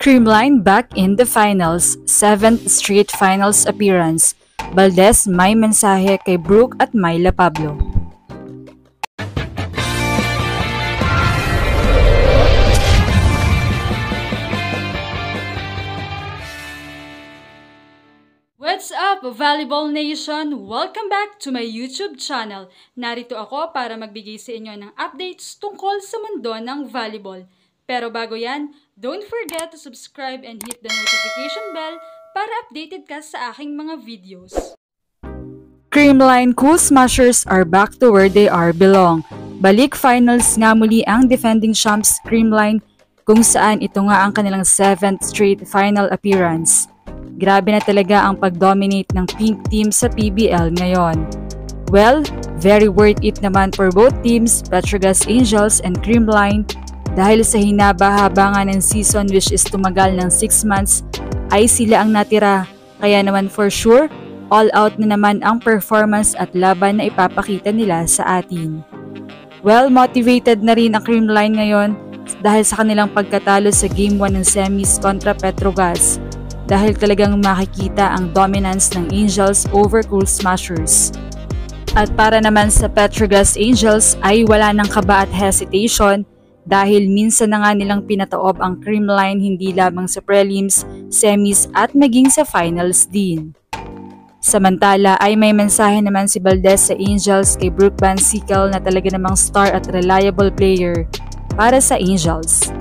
Creamline back in the finals, 7th straight finals appearance. Valdez may mensahe kay Brooke at Myla Pablo. What's up, Volleyball Nation? Welcome back to my YouTube channel. Narito ako para magbigay sa inyo ng updates tungkol sa mundo ng volleyball. Pero bago yan, don't forget to subscribe and hit the notification bell para updated ka sa aking mga videos. Creamline Cool Smashers are back to where they are belong. Balik finals nga muli ang defending champs Creamline kung saan ito nga ang kanilang 7th straight final appearance. Grabe na talaga ang pag-dominate ng pink team sa PBL ngayon. Well, very worth it naman for both teams, Petrogas Angels and Creamline, dahil sa hinaba-haba nga ng season which is tumagal ng 6 months, ay sila ang natira. Kaya naman for sure, all out na naman ang performance at laban na ipapakita nila sa atin. Well, motivated na rin ang Creamline ngayon dahil sa kanilang pagkatalo sa Game 1 ng semis kontra Petrogas. Dahil talagang makikita ang dominance ng Angels over Cool Smashers. At para naman sa Petrogas Angels ay wala ng kaba at hesitation dahil minsan na nga nilang pinataob ang Creamline hindi lamang sa prelims, semis at maging sa finals din. Samantala ay may mensahe naman si Valdez sa Angels kay Brooke Van Sickle na talaga namang star at reliable player para sa Angels.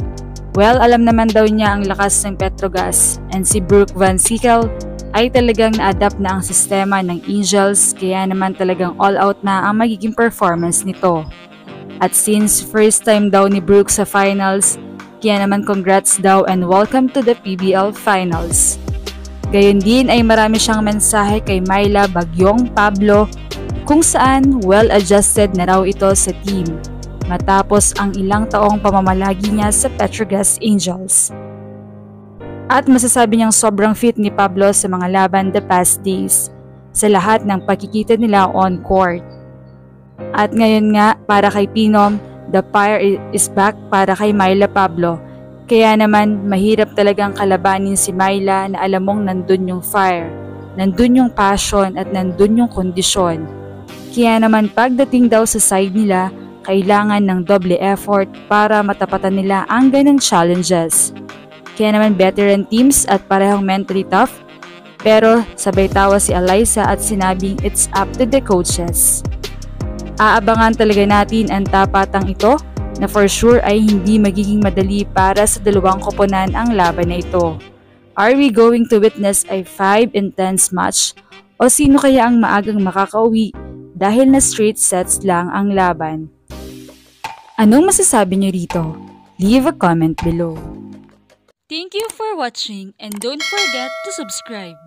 Well, alam naman daw niya ang lakas ng Petrogas and si Brooke Van Sickle ay talagang na-adapt na ang sistema ng Angels kaya naman talagang all out na ang magiging performance nito. At since first time daw ni Brooke sa finals, kaya naman congrats daw and welcome to the PBL Finals. Gayon din ay marami siyang mensahe kay Myla Bagyong Pablo kung saan well-adjusted na raw ito sa team matapos ang ilang taong pamamalagi niya sa Petrogas Angels. At masasabi niyang sobrang fit ni Pablo sa mga laban the past days sa lahat ng pagkikita nila on court. At ngayon nga para kay Pinom, the fire is back para kay Myla Pablo. Kaya naman mahirap talagang kalabanin si Myla na alam mong nandun yung fire, nandun yung passion at nandun yung kondisyon. Kaya naman pagdating daw sa side nila, kailangan ng doble effort para matapatan nila ang ganang challenges. Kaya naman veteran teams at parehong mentally tough, pero sabay tawa si Alyssa at sinabing it's up to the coaches. Aabangan talaga natin ang tapatang ito na for sure ay hindi magiging madali para sa dalawang koponan ang laban na ito. Are we going to witness a 5 intense match o sino kaya ang maagang makakauwi dahil na straight sets lang ang laban? Anong masasabi niyo rito? Leave a comment below. Thank you for watching and don't forget to subscribe.